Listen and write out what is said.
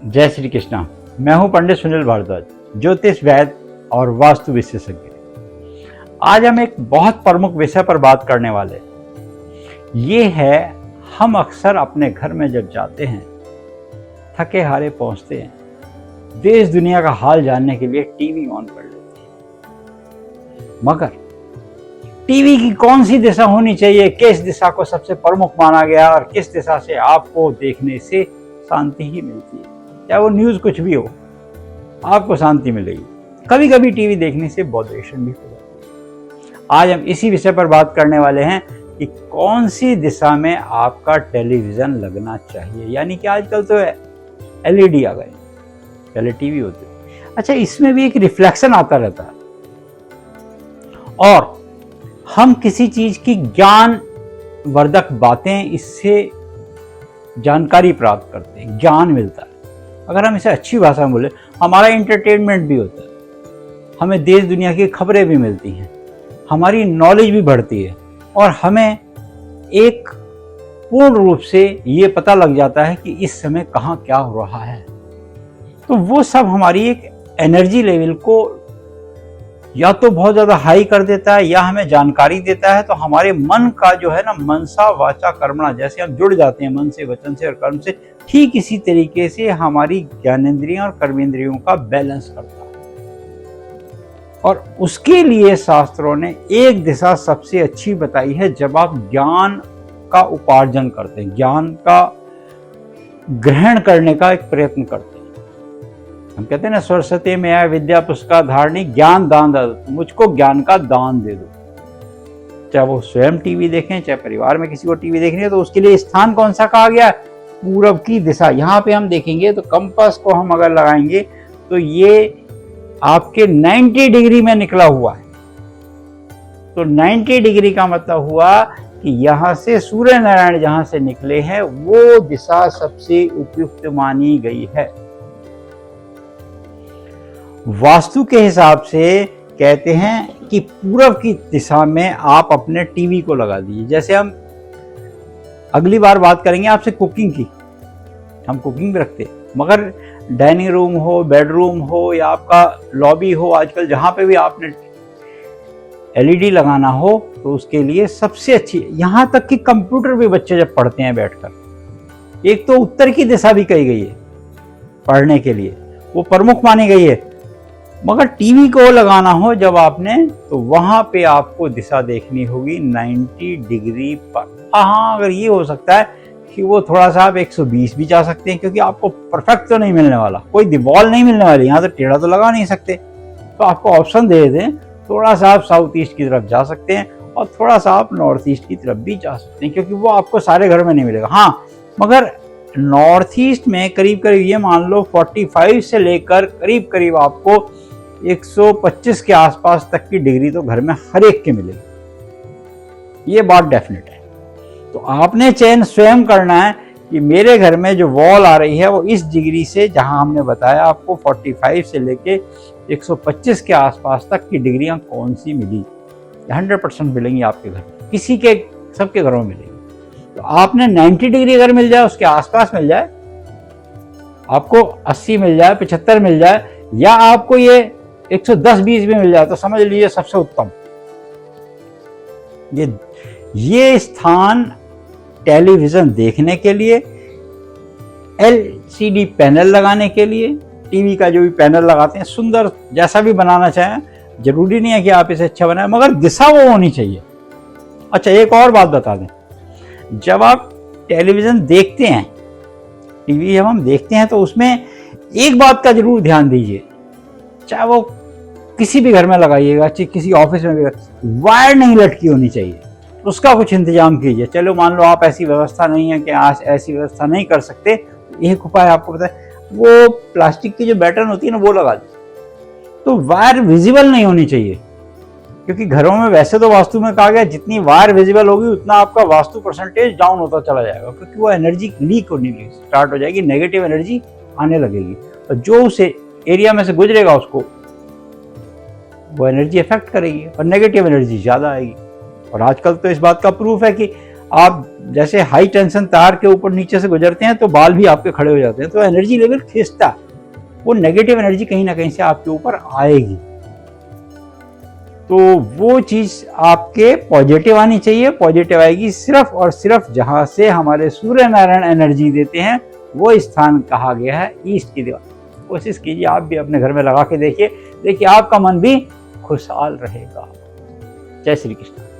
जय श्री कृष्णा। मैं हूं पंडित सुनील भारद्वाज, ज्योतिष वैद्य और वास्तु विशेषज्ञ। आज हम एक बहुत प्रमुख विषय पर बात करने वाले हैं। ये है, हम अक्सर अपने घर में जब जाते हैं, थके हारे पहुंचते हैं, देश दुनिया का हाल जानने के लिए टीवी ऑन कर लेते हैं। मगर टीवी की कौन सी दिशा होनी चाहिए, किस दिशा को सबसे प्रमुख माना गया और किस दिशा से आपको देखने से शांति ही मिलती है, चाहे वो न्यूज़ कुछ भी हो, आपको शांति मिलेगी। कभी कभी टीवी देखने से बॉडरेशन भी हो जाती है। आज हम इसी विषय पर बात करने वाले हैं कि कौन सी दिशा में आपका टेलीविज़न लगना चाहिए। यानी कि आजकल तो एलईडी आ गए, पहले टीवी होते। अच्छा, इसमें भी एक रिफ्लेक्शन आता रहता है और हम किसी चीज़ की ज्ञान वर्धक बातें इससे जानकारी प्राप्त करते हैं, ज्ञान मिलता है। अगर हम इसे अच्छी भाषा में बोले, हमारा एंटरटेनमेंट भी होता है, हमें देश दुनिया की खबरें भी मिलती हैं, हमारी नॉलेज भी बढ़ती है और हमें एक पूर्ण रूप से ये पता लग जाता है कि इस समय कहाँ क्या हो रहा है। तो वो सब हमारी एक एनर्जी लेवल को या तो बहुत ज़्यादा हाई कर देता है या हमें जानकारी देता है। तो हमारे मन का जो है ना, मनसा वाचा कर्मणा, जैसे हम जुड़ जाते हैं मन से, वचन से और कर्म से, ठीक इसी तरीके से हमारी ज्ञानेंद्रियों और कर्मेंद्रियों का बैलेंस करता है। और उसके लिए शास्त्रों ने एक दिशा सबसे अच्छी बताई है। जब आप ज्ञान का उपार्जन करते हैं, ज्ञान का ग्रहण करने का एक प्रयत्न करते हैं, हम कहते हैं ना, सरस्वती में आया विद्या पुस्तक धारणी, ज्ञान दान दो, मुझको ज्ञान का दान दे दो। चाहे वो स्वयं टीवी देखें, चाहे परिवार में किसी को टीवी देखनी है, तो उसके लिए स्थान कौन सा कहा गया? पूरब की दिशा। यहाँ पे हम देखेंगे तो कंपास को हम अगर लगाएंगे तो ये आपके 90 डिग्री में निकला हुआ है। तो 90 डिग्री का मतलब हुआ कि यहाँ से सूर्य नारायण जहाँ से निकले हैं वो दिशा सबसे उपयुक्त मानी गई है। वास्तु के हिसाब से कहते हैं कि पूरब की दिशा में आप अपने टीवी को लगा दीजिए। जैसे हम अगली बार बात करेंगे आपसे कुकिंग की, हम कुकिंग भी रखते हैं, मगर डाइनिंग रूम हो, बेडरूम हो या आपका लॉबी हो, आजकल जहाँ पे भी आपने एलईडी लगाना हो तो उसके लिए सबसे अच्छी, यहाँ तक कि कंप्यूटर भी बच्चे जब पढ़ते हैं बैठकर, एक तो उत्तर की दिशा भी कही गई है पढ़ने के लिए, वो प्रमुख मानी गई है। मगर टीवी को लगाना हो जब आपने, तो वहां पे आपको दिशा देखनी होगी 90 डिग्री पर। हाँ, अगर ये हो सकता है कि वो थोड़ा सा आप 120 भी जा सकते हैं, क्योंकि आपको परफेक्ट तो नहीं मिलने वाला, कोई दीवार नहीं मिलने वाली, यहाँ तो टेढ़ा तो लगा नहीं सकते। तो आपको ऑप्शन दे दें, थोड़ा सा आप साउथ ईस्ट की तरफ जा सकते हैं और थोड़ा सा आप नॉर्थ ईस्ट की तरफ भी जा सकते हैं, क्योंकि वो आपको सारे घर में नहीं मिलेगा। हाँ, मगर नॉर्थ ईस्ट में करीब करीब ये मान लो 45 से लेकर करीब करीब आपको 125 के आसपास तक की डिग्री तो घर में हर एक के मिलेगी, ये बात डेफिनेट है। तो आपने चयन स्वयं करना है कि मेरे घर में जो वॉल आ रही है वो इस डिग्री से, जहां हमने बताया आपको 45 से लेके 125 के आसपास तक की डिग्रियां कौन सी मिली, 100% मिलेंगी आपके घर में, किसी के, सबके घरों में मिलेंगी। तो आपने 90 डिग्री अगर मिल जाए, उसके आसपास मिल जाए, आपको 80 मिल जाए, 75 मिल जाए, या आपको ये 110-20 भी मिल जाए, तो समझ लीजिए सबसे उत्तम। ये स्थान टेलीविजन देखने के लिए, एलसीडी पैनल लगाने के लिए, टीवी का जो भी पैनल लगाते हैं, सुंदर जैसा भी बनाना चाहें, जरूरी नहीं है कि आप इसे अच्छा बनाएं, मगर दिशा वो होनी चाहिए। अच्छा, एक और बात बता दें, जब आप टेलीविजन देखते हैं, टीवी जब हम देखते हैं, तो उसमें एक बात का जरूर ध्यान दीजिए, चाहे वो किसी भी घर में लगाइएगा, चाहे किसी ऑफिस में भी, वायर नहीं लटकी होनी चाहिए, उसका कुछ इंतजाम कीजिए। चलो मान लो आप ऐसी व्यवस्था नहीं है कि आज ऐसी व्यवस्था नहीं कर सकते, एक उपाय आपको पता है, वो प्लास्टिक की जो बैटन होती है ना, वो लगा दीजिए। तो वायर विजिबल नहीं होनी चाहिए, क्योंकि घरों में वैसे तो वास्तु में कहा गया जितनी वायर विजिबल होगी उतना आपका वास्तु परसेंटेज डाउन होता चला जाएगा, क्योंकि वो एनर्जी लीक होने स्टार्ट हो जाएगी, नेगेटिव एनर्जी आने लगेगी, और जो उस एरिया में से गुजरेगा उसको वो एनर्जी इफेक्ट करेगी और नेगेटिव एनर्जी ज़्यादा आएगी। और आजकल तो इस बात का प्रूफ है कि आप जैसे हाई टेंशन तार के ऊपर नीचे से गुजरते हैं तो बाल भी आपके खड़े हो जाते हैं, तो एनर्जी लेवल खींचता है, वो नेगेटिव एनर्जी कहीं ना कहीं से आपके ऊपर आएगी। तो वो चीज आपके पॉजिटिव आनी चाहिए। पॉजिटिव आएगी सिर्फ और सिर्फ जहां से हमारे सूर्य नारायण एनर्जी देते हैं, वो स्थान कहा गया है ईस्ट की दीवार। कोशिश कीजिए आप भी अपने घर में लगा के देखिए, आपका मन भी खुशहाल रहेगा। जय श्री कृष्ण।